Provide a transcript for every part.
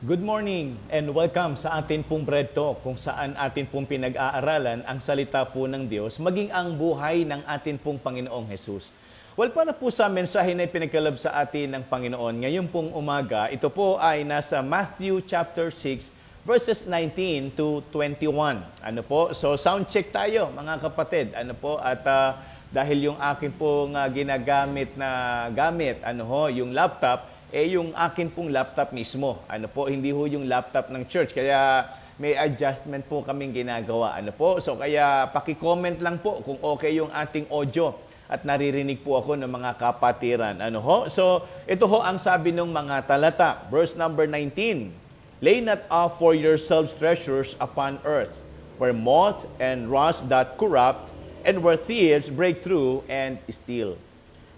Good morning and welcome sa atin pong Bread Talk kung saan atin pong pinag-aaralan ang salita po ng Diyos maging ang buhay ng atin pong Panginoong Jesus. Well, para po sa mensahe na ipinagkalab sa atin ng Panginoon ngayon pong umaga, ito po ay nasa Matthew chapter 6 verses 19 to 21. Ano po? So sound check tayo mga kapatid. Ano po? At dahil yung akin pong ginagamit na gamit, yung laptop, yung akin pong laptop mismo. Ano po, hindi ho yung laptop ng church. Kaya may adjustment po kaming ginagawa. Ano po? So kaya paki-comment lang po kung okay yung ating audio at naririnig po ako ng mga kapatiran. Ano ho? So ito ho ang sabi ng mga talata. Verse number 19. Lay not up for yourselves treasures upon earth, where moth and rust doth corrupt, and where thieves break through and steal.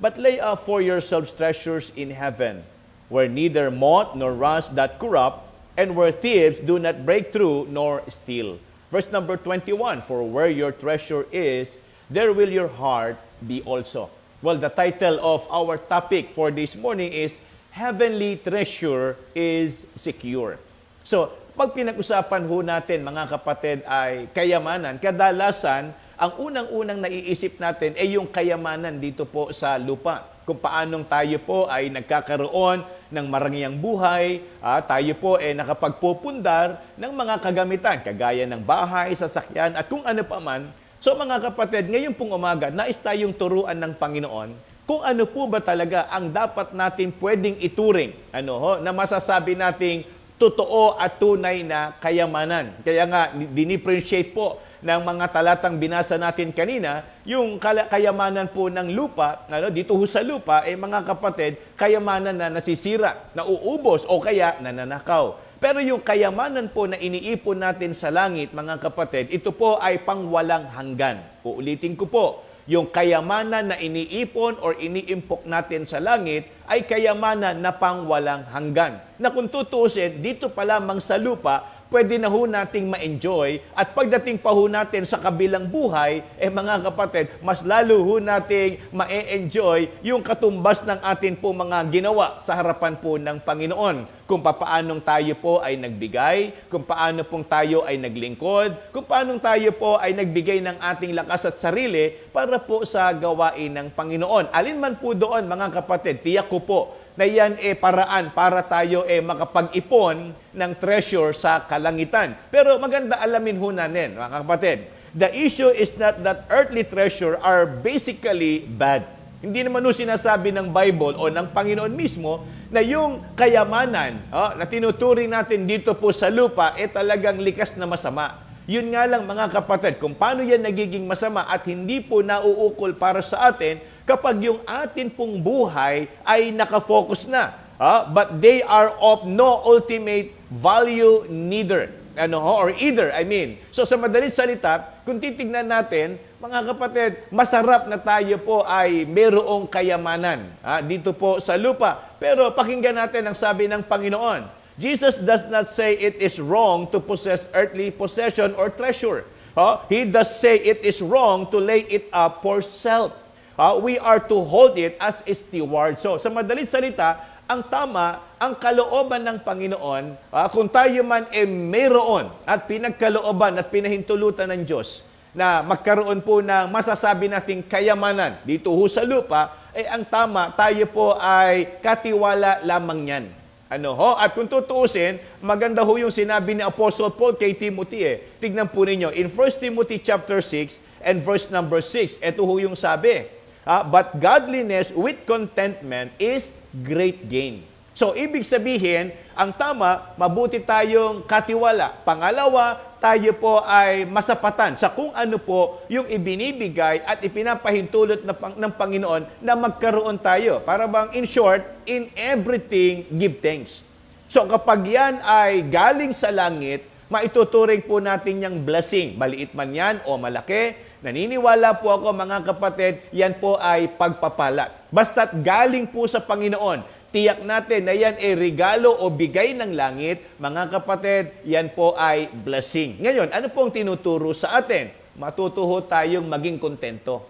But lay up for yourselves treasures in heaven, where neither moth nor rust doth corrupt, and where thieves do not break through nor steal. Verse number 21, for where your treasure is, there will your heart be also. Well, the title of our topic for this morning is, Heavenly Treasure is Secure. So, pag pinag-usapan ho natin, mga kapatid, ay kayamanan, kadalasan, ang unang-unang naiisip natin ay yung kayamanan dito po sa lupa. Kung paanong tayo po ay nagkakaroon ng marangyang buhay, tayo po ay nakapagpupundar ng mga kagamitan, kagaya ng bahay, sasakyan, at kung ano pa man. So mga kapatid, ngayon pong umaga, nais tayong turuan ng Panginoon kung ano po ba talaga ang dapat natin pwedeng ituring, na masasabi nating totoo at tunay na kayamanan. Kaya nga, dinifferentiate po ng mga talatang binasa natin kanina, yung kayamanan po ng lupa, dito ho sa lupa, mga kapatid, kayamanan na nasisira, nauubos o kaya nananakaw. Pero yung kayamanan po na iniipon natin sa langit, mga kapatid, ito po ay pangwalang hanggan. Uulitin ko po, yung kayamanan na iniipon or iniimpok natin sa langit ay kayamanan na pangwalang hanggan. Na kung tutuusin, dito pa lamang sa lupa, pwede na ho nating ma-enjoy at pagdating pa ho natin sa kabilang buhay, mga kapatid, mas lalo ho nating ma-enjoy yung katumbas ng atin po mga ginawa sa harapan po ng Panginoon. Kung paanong tayo po ay nagbigay, kung paano pong tayo ay naglingkod, kung paanong tayo po ay nagbigay ng ating lakas at sarili para po sa gawain ng Panginoon. Alin man po doon, mga kapatid, tiyak ko po, na yan paraan para tayo makapag-ipon ng treasure sa kalangitan. Pero maganda alamin ho natin, mga kapatid, the issue is not that earthly treasure are basically bad. Hindi naman ho sinasabi ng Bible o ng Panginoon mismo na yung kayamanan na tinuturing natin dito po sa lupa talagang likas na masama. Yun nga lang mga kapatid, kung paano yan nagiging masama at hindi po nauukol para sa atin kapag yung atin pong buhay ay nakafocus na. But they are of no ultimate value neither. Or either, So sa madalit salita, kung titignan natin, mga kapatid, masarap na tayo po ay mayroong kayamanan dito po sa lupa. Pero pakinggan natin ang sabi ng Panginoon. Jesus does not say it is wrong to possess earthly possession or treasure. He does say it is wrong to lay it up for self. We are to hold it as a steward. So, sa madalit salita, ang tama, ang kalooban ng Panginoon, kung tayo man mayroon at pinagkalooban at pinahintulutan ng Diyos na magkaroon po ng masasabi nating kayamanan dito ho sa lupa, ang tama, tayo po ay katiwala lamang yan. At kung tutuusin, maganda ho yung sinabi ni Apostle Paul kay Timothy. Tignan po ninyo, in 1 Timothy chapter 6 and verse number 6, ito ho yung sabi, but godliness with contentment is great gain. So, ibig sabihin, ang tama, mabuti tayong katiwala. Pangalawa, tayo po ay masapatan sa kung ano po yung ibinibigay at ipinapahintulot ng Panginoon na magkaroon tayo. Para bang, in short, in everything, give thanks. So, kapag yan ay galing sa langit, maituturing po natin yung blessing. Maliit man yan o malaki, naniniwala po ako mga kapatid, yan po ay pagpapala. Basta't galing po sa Panginoon, tiyak natin na yan ay regalo o bigay ng langit, mga kapatid, yan po ay blessing. Ngayon, ano pong tinuturo sa atin? Matutuho tayong maging kontento.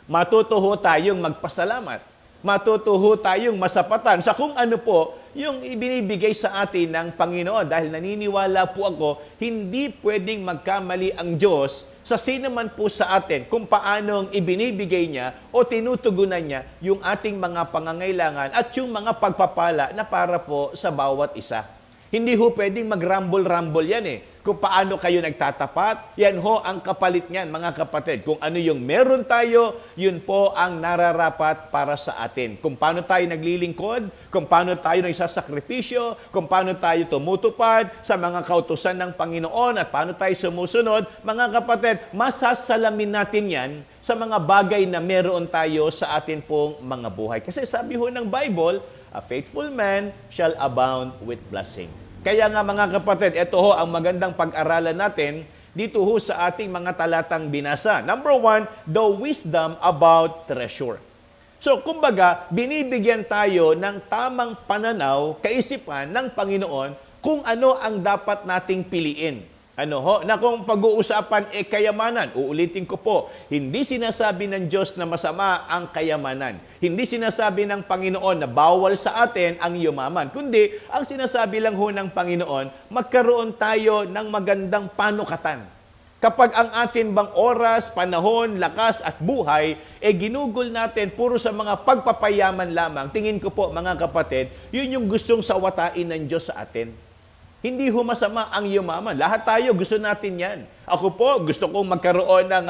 Matutuho tayong magpasalamat. matutuho tayong masapatan sa kung ano po yung ibinibigay sa atin ng Panginoon. Dahil naniniwala po ako, hindi pwedeng magkamali ang Diyos sa sino man po sa atin kung paano ang ibinibigay niya o tinutugunan niya yung ating mga pangangailangan at yung mga pagpapala na para po sa bawat isa. Hindi ho pwedeng mag-rumble-rumble yan eh. Kung paano kayo nagtatapat, yan ho ang kapalit niyan, mga kapatid. Kung ano yung meron tayo, yun po ang nararapat para sa atin. Kung paano tayo naglilingkod, kung paano tayo nagsasakripisyo, kung paano tayo tumutupad sa mga kautusan ng Panginoon at paano tayo sumusunod, mga kapatid, masasalamin natin yan sa mga bagay na meron tayo sa atin pong mga buhay. Kasi sabi ho ng Bible, a faithful man shall abound with blessing. Kaya nga mga kapatid, ito ho ang magandang pag-aralan natin dito ho sa ating mga talatang binasa. Number 1, the wisdom about treasure. So, kumbaga, binibigyan tayo ng tamang pananaw, kaisipan ng Panginoon kung ano ang dapat nating piliin. Ano ho? Na kung pag-uusapan kayamanan, uulitin ko po, hindi sinasabi ng Diyos na masama ang kayamanan. Hindi sinasabi ng Panginoon na bawal sa atin ang yumaman. Kundi, ang sinasabi lang ho ng Panginoon, magkaroon tayo ng magandang panukatan. Kapag ang atin bang oras, panahon, lakas at buhay, ginugol natin puro sa mga pagpapayaman lamang, tingin ko po mga kapatid, yun yung gustong sawatain ng Diyos sa atin. Hindi ho masama ang yumaman. Lahat tayo gusto natin yan. Ako po, gusto kong magkaroon ng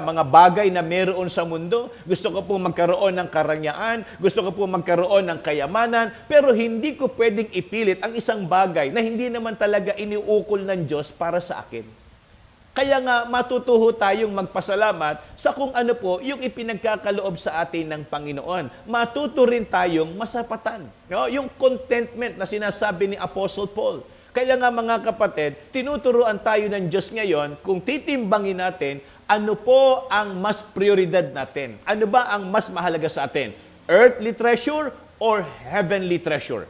mga bagay na meron sa mundo. Gusto ko po magkaroon ng karangyaan. Gusto ko po magkaroon ng kayamanan. Pero hindi ko pwedeng ipilit ang isang bagay na hindi naman talaga iniukol ng Diyos para sa akin. Kaya nga matutuho tayong magpasalamat sa kung ano po yung ipinagkakaloob sa atin ng Panginoon. Matuto rin tayong masapatan. No? Yung contentment na sinasabi ni Apostle Paul. Kaya nga mga kapatid, tinuturuan tayo ng Diyos ngayon kung titimbangin natin ano po ang mas prioridad natin. Ano ba ang mas mahalaga sa atin? Earthly treasure or heavenly treasure?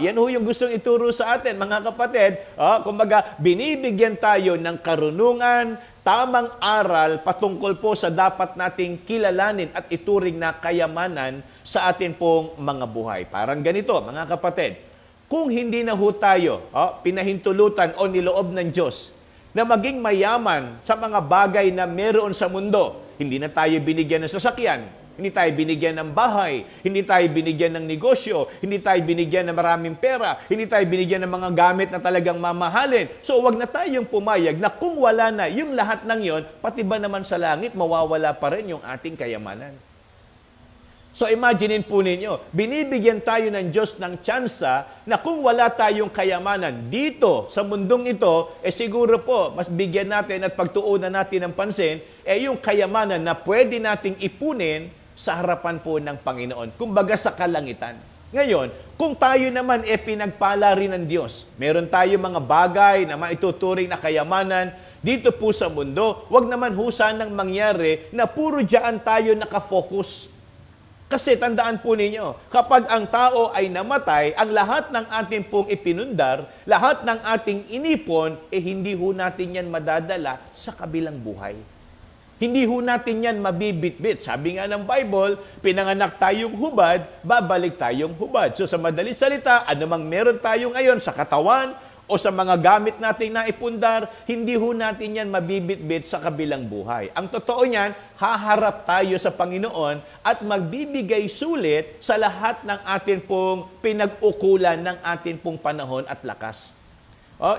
Yan ho yung gustong ituro sa atin, mga kapatid. Kumbaga, binibigyan tayo ng karunungan, tamang aral patungkol po sa dapat nating kilalanin at ituring na kayamanan sa atin pong mga buhay. Parang ganito, mga kapatid. Kung hindi na ho tayo pinahintulutan o niloob ng Diyos na maging mayaman sa mga bagay na meron sa mundo, hindi na tayo binigyan ng sasakyan, hindi tayo binigyan ng bahay, hindi tayo binigyan ng negosyo, hindi tayo binigyan ng maraming pera, hindi tayo binigyan ng mga gamit na talagang mamahalin. So, wag na tayong pumayag na kung wala na yung lahat ng yon, pati ba naman sa langit, mawawala pa rin yung ating kayamanan. So, imaginein po ninyo, binibigyan tayo ng Diyos ng tsansa na kung wala tayong kayamanan dito sa mundong ito, siguro po, mas bigyan natin at pagtuunan natin ng pansin, yung kayamanan na pwede nating ipunin sa harapan po ng Panginoon. Kumbaga sa kalangitan. Ngayon, kung tayo naman pinagpala rin ng Diyos, meron tayo mga bagay na maituturing na kayamanan dito po sa mundo, wag naman husanang mangyari na puro dyan tayo nakafocus. Kasi tandaan po ninyo, kapag ang tao ay namatay, ang lahat ng ating pong ipinundar, lahat ng ating inipon, hindi ho natin yan madadala sa kabilang buhay. Hindi ho natin yan mabibitbit. Sabi nga ng Bible, pinanganak tayong hubad, babalik tayong hubad. So sa madalit salita, anumang meron tayo ngayon sa katawan o sa mga gamit natin na ipundar, hindi ho natin yan mabibitbit sa kabilang buhay. Ang totoo niyan, haharap tayo sa Panginoon at magbibigay sulit sa lahat ng atin pong pinag-ukulan ng atin pong panahon at lakas.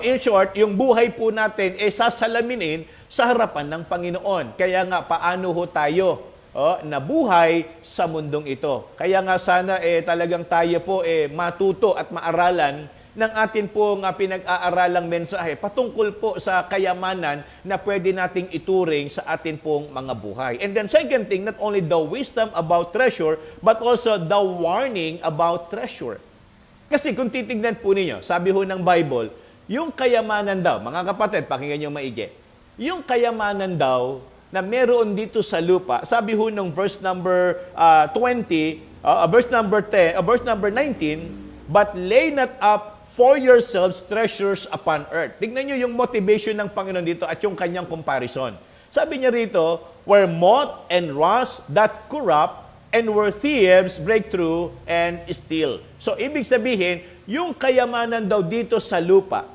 In short, yung buhay po natin sasalaminin sa harapan ng Panginoon. Kaya nga, paano ho tayo nabuhay sa mundong ito? Kaya nga sana talagang tayo po matuto at maaralan ng atin pong pinag-aaralang mensahe patungkol po sa kayamanan na pwede nating ituring sa atin pong mga buhay. And then second thing, not only the wisdom about treasure, but also the warning about treasure. Kasi kung titignan po ninyo, sabi ho ng Bible, yung kayamanan daw, mga kapatid, pakinggan nyo maigi, yung kayamanan daw na meron dito sa lupa, sabi ho ng verse number verse number 19, but lay not up for yourselves treasures upon earth. Tignan nyo yung motivation ng Panginoon dito at yung kanyang comparison. Sabi niya rito, where moth and rust that corrupt, and where thieves break through and steal. So, ibig sabihin, yung kayamanan daw dito sa lupa,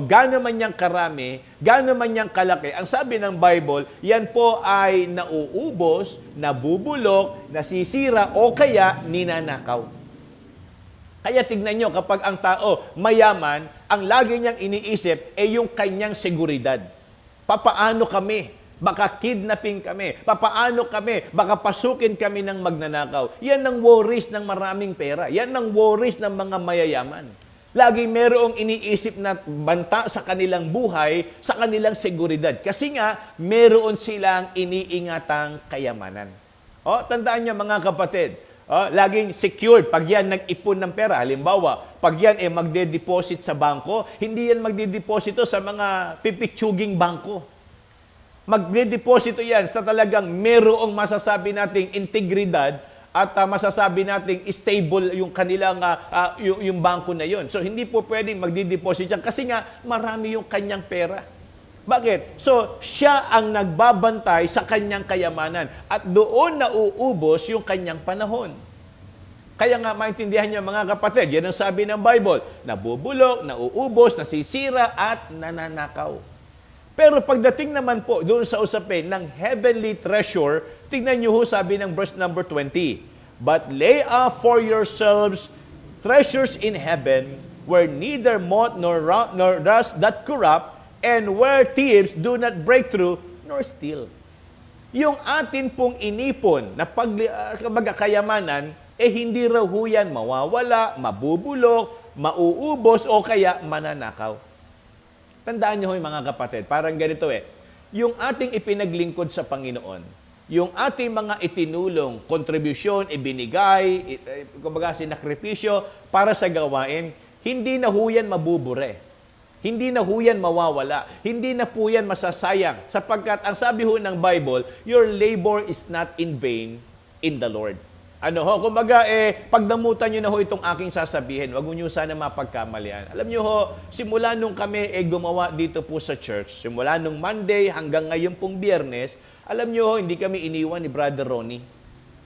gaano man niyang karami, gaano man niyang kalaki, ang sabi ng Bible, yan po ay nauubos, nabubulok, nasisira, o kaya ninanakaw. Kaya tignan nyo, kapag ang tao mayaman, ang lagi niyang iniisip ay yung kanyang seguridad. Papaano kami? Baka kidnapping kami. Papaano kami? Baka pasukin kami ng magnanakaw. Yan ang worries ng maraming pera. Yan ang worries ng mga mayayaman. Lagi merong iniisip na banta sa kanilang buhay, sa kanilang seguridad. Kasi nga, meron silang iniingatang kayamanan. Tandaan niyo mga kapatid, laging secured. Pag yan nag-ipon ng pera, halimbawa, pag yan magde-deposit sa bangko, hindi yan magde-deposito sa mga pipitsuging bangko. Magde-deposito yan sa talagang merong masasabi nating integridad at masasabi nating stable yung kanilang yung bangko na yon. So hindi po pwedeng magde-deposit yan kasi nga marami yung kanyang pera. Bakit? So, siya ang nagbabantay sa kanyang kayamanan at doon nauubos yung kanyang panahon. Kaya nga maintindihan niyo mga kapatid, yan ang sabi ng Bible, nabubulok, nauubos, nasisira at nananakaw. Pero pagdating naman po doon sa usapin ng heavenly treasure, tingnan niyo ho sabi ng verse number 20, but lay up for yourselves treasures in heaven where neither moth nor rust that corrupt, and where thieves do not break through nor steal. Yung atin pong inipon na kayamanan, hindi raw ho yan mawawala, mabubulok, mauubos, o kaya mananakaw. Tandaan niyo ho mga kapatid, parang ganito yung ating ipinaglingkod sa Panginoon, yung ating mga itinulong, kontribusyon, ibinigay, kumbaga sinakripisyo para sa gawain, hindi na ho yan mabubure. Hindi na ho yan mawawala. Hindi na po yan masasayang. Sapagkat ang sabi ho ng Bible, your labor is not in vain in the Lord. Kumbaga, pagdamutan nyo na ho itong aking sasabihin, wag nyo sana mapagkamalian. Alam nyo ho, simula nung kami gumawa dito po sa church, simula nung Monday hanggang ngayon pong Biyernes, alam nyo ho, hindi kami iniwan ni Brother Ronnie.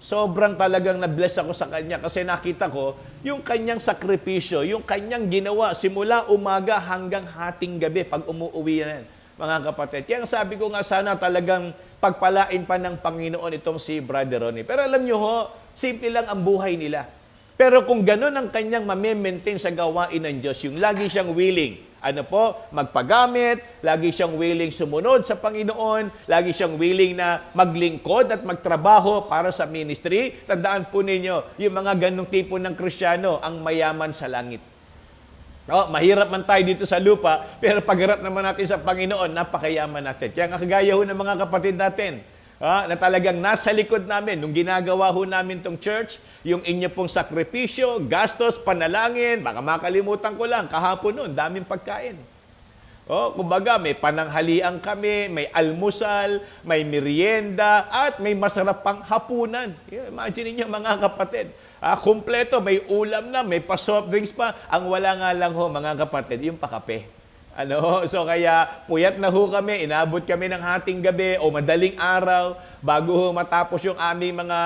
Sobrang talagang na-bless ako sa kanya kasi nakita ko yung kanyang sakripisyo, yung kanyang ginawa simula umaga hanggang hating gabi pag umuwi na yan, mga kapatid. Kaya sabi ko nga sana talagang pagpalain pa ng Panginoon itong si Brother Ronnie. Pero alam nyo ho, simple lang ang buhay nila. Pero kung ganun ang kanyang mame-maintain sa gawain ng Diyos, yung lagi siyang willing, magpagamit, lagi siyang willing sumunod sa Panginoon, lagi siyang willing na maglingkod at magtrabaho para sa ministry. Tandaan po ninyo, yung mga ganong tipo ng Kristiyano, ang mayaman sa langit. Mahirap man tayo dito sa lupa, pero pagharap naman natin sa Panginoon, napakayaman natin. Kaya nga kagaya ho ng mga kapatid natin, na talagang nasa likod namin, nung ginagawa ho namin tong church, yung inyo pong sakripisyo, gastos, panalangin, baka makalimutan ko lang, kahapon noon, daming pagkain. Kumbaga, may pananghalian kami, may almusal, may merienda, at may masarap pang hapunan. Imagine niyo mga kapatid, kumpleto, may ulam na, may pa-soft drinks pa. Ang wala nga lang ho, mga kapatid, yung pakape. So kaya puyat na ho kami, inabot kami ng hating gabi o madaling araw bago ho matapos yung aming mga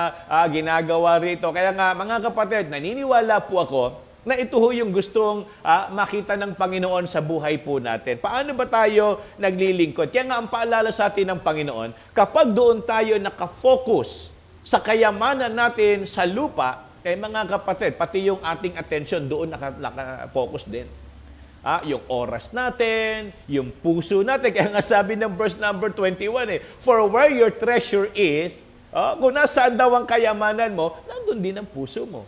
ginagawa rito. Kaya nga mga kapatid, naniniwala po ako na ito ho yung gustong makita ng Panginoon sa buhay po natin. Paano ba tayo naglilingkod? Kaya nga ang paalala sa atin ng Panginoon, kapag doon tayo nakafocus sa kayamanan natin sa lupa, mga kapatid, pati yung ating attention doon nakafocus din. Yung oras natin, yung puso natin. Kaya nga sabi ng verse number 21 for where your treasure is, kung nasaan daw ang kayamanan mo, nandun din ang puso mo.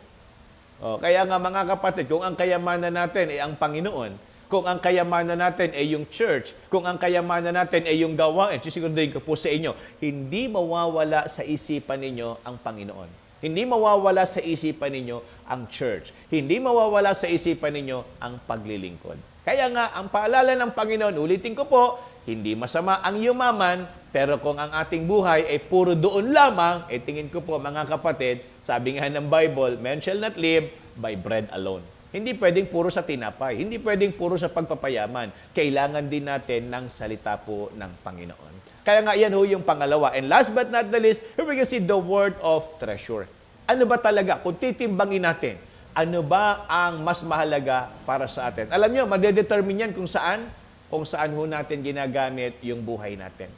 Kaya nga mga kapatid, kung ang kayamanan natin ay ang Panginoon, kung ang kayamanan natin ay yung church, kung ang kayamanan natin ay yung gawain, sisiguraduhin ko po sa inyo, hindi mawawala sa isipan ninyo ang Panginoon. Hindi mawawala sa isipan ninyo ang church. Hindi mawawala sa isipan ninyo ang paglilingkod. Kaya nga, ang paalala ng Panginoon, ulitin ko po, hindi masama ang yumaman, pero kung ang ating buhay ay puro doon lamang, tingin ko po mga kapatid, sabi nga ng Bible, man shall not live by bread alone. Hindi pwedeng puro sa tinapay. Hindi pwedeng puro sa pagpapayaman. Kailangan din natin ng salita po ng Panginoon. Kaya nga yan ho yung pangalawa. And last but not the least, here we can see the word of treasure. Ano ba talaga, kung titimbangin natin, ano ba ang mas mahalaga para sa atin? Alam nyo, madedetermine yan kung saan ho natin ginagamit yung buhay natin.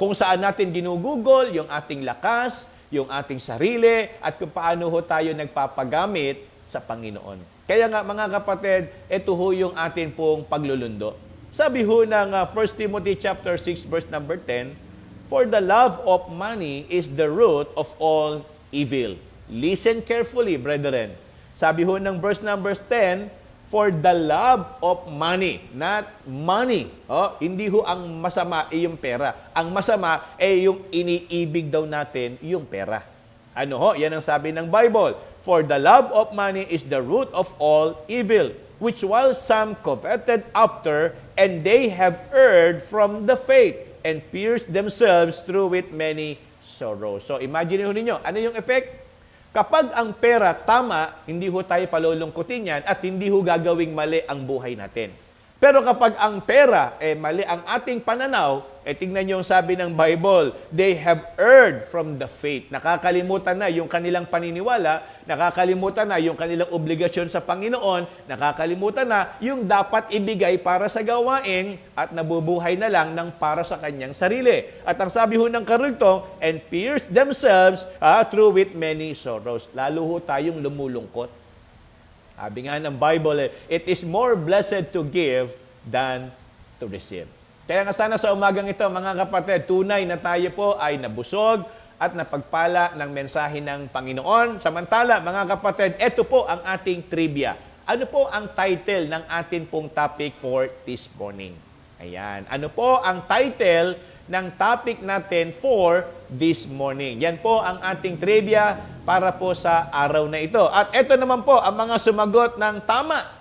Kung saan natin ginugugol yung ating lakas, yung ating sarili, at kung paano ho tayo nagpapagamit sa Panginoon. Kaya nga mga kapatid, ito ho yung atin pong paglulundo. Sabi ho ng 1 Timothy chapter 6 verse number 10, "For the love of money is the root of all evil." Listen carefully, brethren. Sabi ho ng verse number 10, "For the love of money," not money. Hindi ho ang masama ay yung pera. Ang masama ay yung iniibig daw natin yung pera. Ano ho? Yan ang sabi ng Bible. "For the love of money is the root of all evil, which while some coveted after, and they have erred from the faith, and pierced themselves through with many sorrows." So imagine ho ninyo, ano yung effect? Kapag ang pera tama, hindi ho tayo palulungkutin yan at hindi ho gagawing mali ang buhay natin. Pero kapag ang pera, mali ang ating pananaw, tingnan nyo yung sabi ng Bible, they have erred from the faith. Nakakalimutan na yung kanilang paniniwala, nakakalimutan na yung kanilang obligasyon sa Panginoon, nakakalimutan na yung dapat ibigay para sa gawain at nabubuhay na lang ng para sa kanyang sarili. At ang sabi ho ng karugtong, "and pierce themselves through with many sorrows." Lalo ho tayong lumulungkot. Sabi nga ng Bible, "It is more blessed to give than to receive." Kaya nga sana sa umagang ito, mga kapatid, tunay na tayo po ay nabusog at napagpala ng mensahe ng Panginoon. Samantala, mga kapatid, ito po ang ating trivia. Ano po ang title ng ating pong topic for this morning? Ayan. Ano po ang title ng topic natin for this morning? Yan po ang ating trivia para po sa araw na ito. At ito naman po ang mga sumagot ng tama.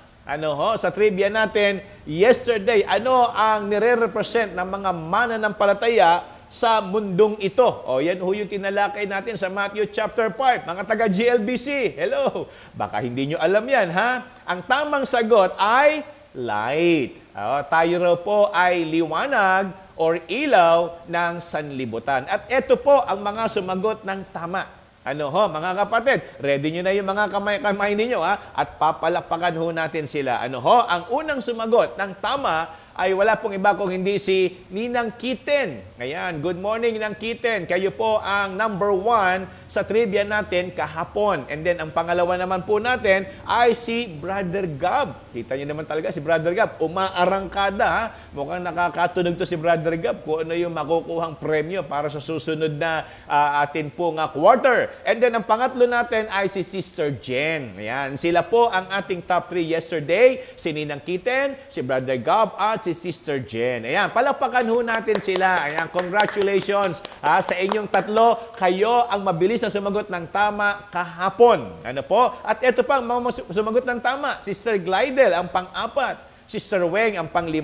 Sa trivia natin, yesterday, ano ang nire-represent ng mga mananampalataya sa mundong ito? Yan ho yung tinalakay natin sa Matthew chapter 5. Mga taga-GLBC, hello! Baka hindi nyo alam yan, ha? Ang tamang sagot ay light. Tayo raw po ay liwanag or ilaw ng sanlibutan. At ito po ang mga sumagot ng tama. Mga kapatid, ready nyo na yung mga kamay ninyo, at papalakpakan ho natin sila. Ang unang sumagot ng tama ay wala pong iba kung hindi si Ninang Kiten. Ayan, good morning Ninang Kiten. Kayo po ang number 1 sa trivia natin kahapon. And then ang pangalawa naman po natin ay si Brother Gab. Kita niyo naman talaga si Brother Gab. Umaarangkada. Mukhang nakakatunog to si Brother Gab kung ano yung makukuhang premyo para sa susunod na atin pong quarter. And then ang pangatlo natin ay si Sister Jen. Ayan, sila po ang ating top 3 yesterday. Si Ninang Kiten, si Brother Gab, at si Sister Jen. Ayan, palakpakan ho natin sila. Ayan, congratulations sa inyong tatlo. Kayo ang mabilis na sumagot ng tama kahapon. At ito pa, mga sumagot ng tama. Sister Glidel ang pang-4. Sister Weng ang pang-5,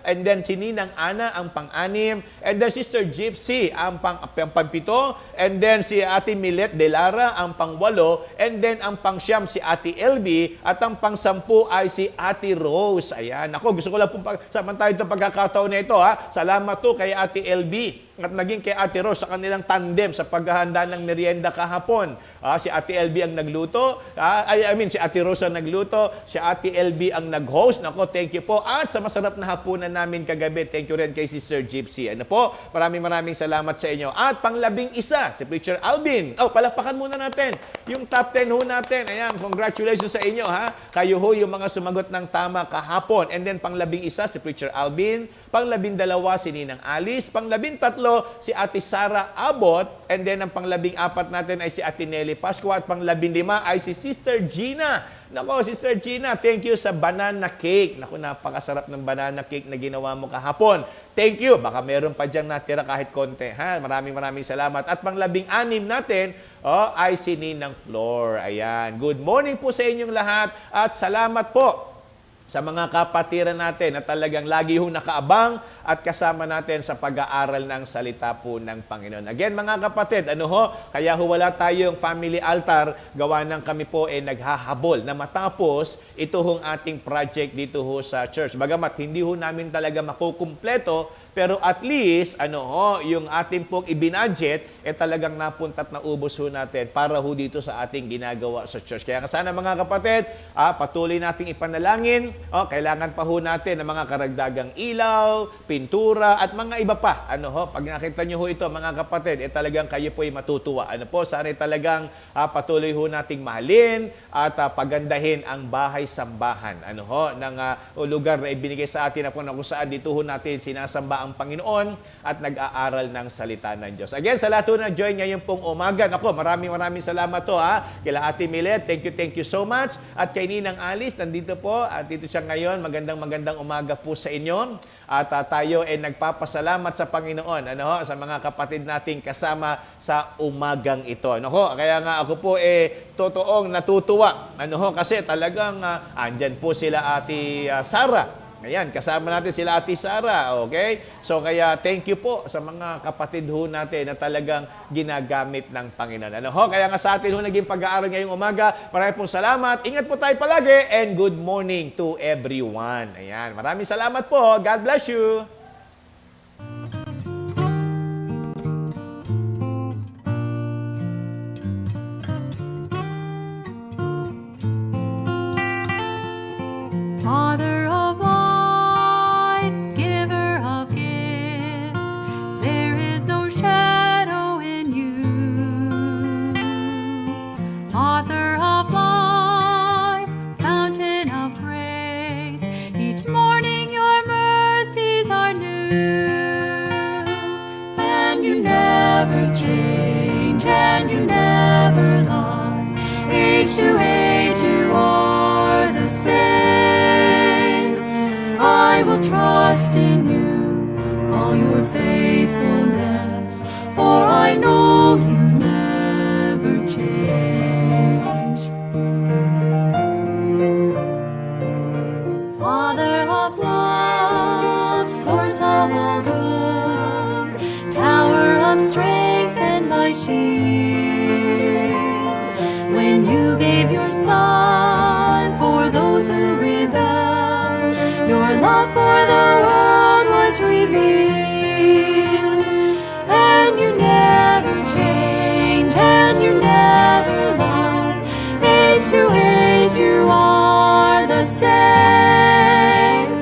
and then si Ninang Ana ang pang-6, and then Sister Gypsy ang pang-7, and then si Ate Milet de Lara ang pang-8, and then ang pang-9 si Ate LB, at ang pang-10 ay si Ate Rose. Ayan. Gusto ko lang po samantahin itong pagkakataon na ito. Salamat to kay Ate LB at naging kay Ate Rose sa kanilang tandem sa paghahanda ng merienda kahapon. Si Ate LB ang nagluto, si Ate Rose ang nagluto, si Ate LB ang nag-host. Thank you po. At sa masarap na hapunan namin kagabi, thank you rin kay Sister Gypsy. Maraming salamat sa inyo. At pang-11, si Preacher Alvin. Palakpakan muna natin yung top 10 ho natin. Ayan, congratulations sa inyo, ha. Kayo ho yung mga sumagot ng tama kahapon. And then pang-11, si Preacher Alvin. Pang-12, si Ninang Alice. Pang-13, si Ate Sara Abot. And then ang pang-14 natin ay si Ate Nelly Pascua. At pang-15 ay si Sister Gina. Sister Gina, thank you sa banana cake. Napakasarap ng banana cake na ginawa mo kahapon. Thank you. Baka meron pa diyang natira kahit konti. Maraming salamat. At pang-16 natin ay si Ninang Flor. Ayan. Good morning po sa inyong lahat. At salamat po sa mga kapatiran natin na talagang lagi nakaabang at kasama natin sa pag-aaral ng salita po ng Panginoon. Again, mga kapatid, kaya wala tayong family altar, gawa ng kami po naghahabol na matapos ito hong ating project dito sa church. Bagamat hindi namin talaga makukumpleto, pero at least, yung ating pong ibinadget, talagang napunta at naubos natin para dito sa ating ginagawa sa church. Kaya sana mga kapatid, patuloy nating ipanalangin. Kailangan pa natin ng mga karagdagang ilaw, pintura, at mga iba pa. Pag nakita nyo ito, mga kapatid, talagang kayo po ay matutuwa. Sana talagang patuloy nating mahalin at pagandahin ang bahay-sambahan. Ng lugar na ibinigay sa atin na kung saan dito natin sinasamba ang Panginoon at nag-aaral ng salita ng Diyos. Again, sa lahat na join ngayon pong umaga. Maraming salamat kila Ate Milet. Thank you so much. At kay Ninang Alice, nandito po. At dito siya ngayon. Magandang umaga po sa inyo. At tayo nagpapasalamat sa Panginoon sa mga kapatid nating kasama sa umagang ito. Kaya nga ako po totoong natutuwa. Kasi talagang andyan po sila Ate Sara. Ayan, kasama natin sila Ate Sara, okay? So kaya thank you po sa mga kapatid natin na talagang ginagamit ng Panginoon. Kaya nga sa atin naging pag-aaral ngayong umaga. Maraming pong salamat. Ingat po tayo palagi and good morning to everyone. Ayan, maraming salamat po. God bless you. Father of lights, giver of gifts, there is no shadow in you. Author of life, fountain of grace, each morning your mercies are new. And you never change, and you never lie. Age to age you are the same. I will trust in you, all your faithfulness, for I know you never change. Father of love, source of all good, tower of strength and my shield. When you gave your Son for those who rebel, your love for the world was revealed. And you never change, and you never lie. Age to age you are the same.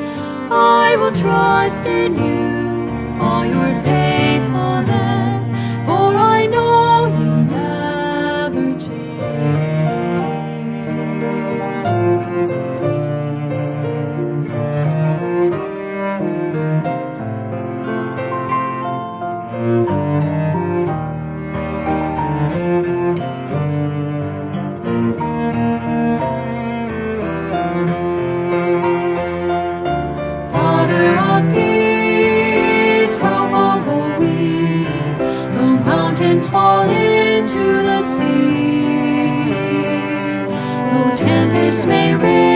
I will trust in you, all your faithfulness, for I know you never change. Father of peace, hope of the weak, though mountains fall into the sea, though tempests may rage,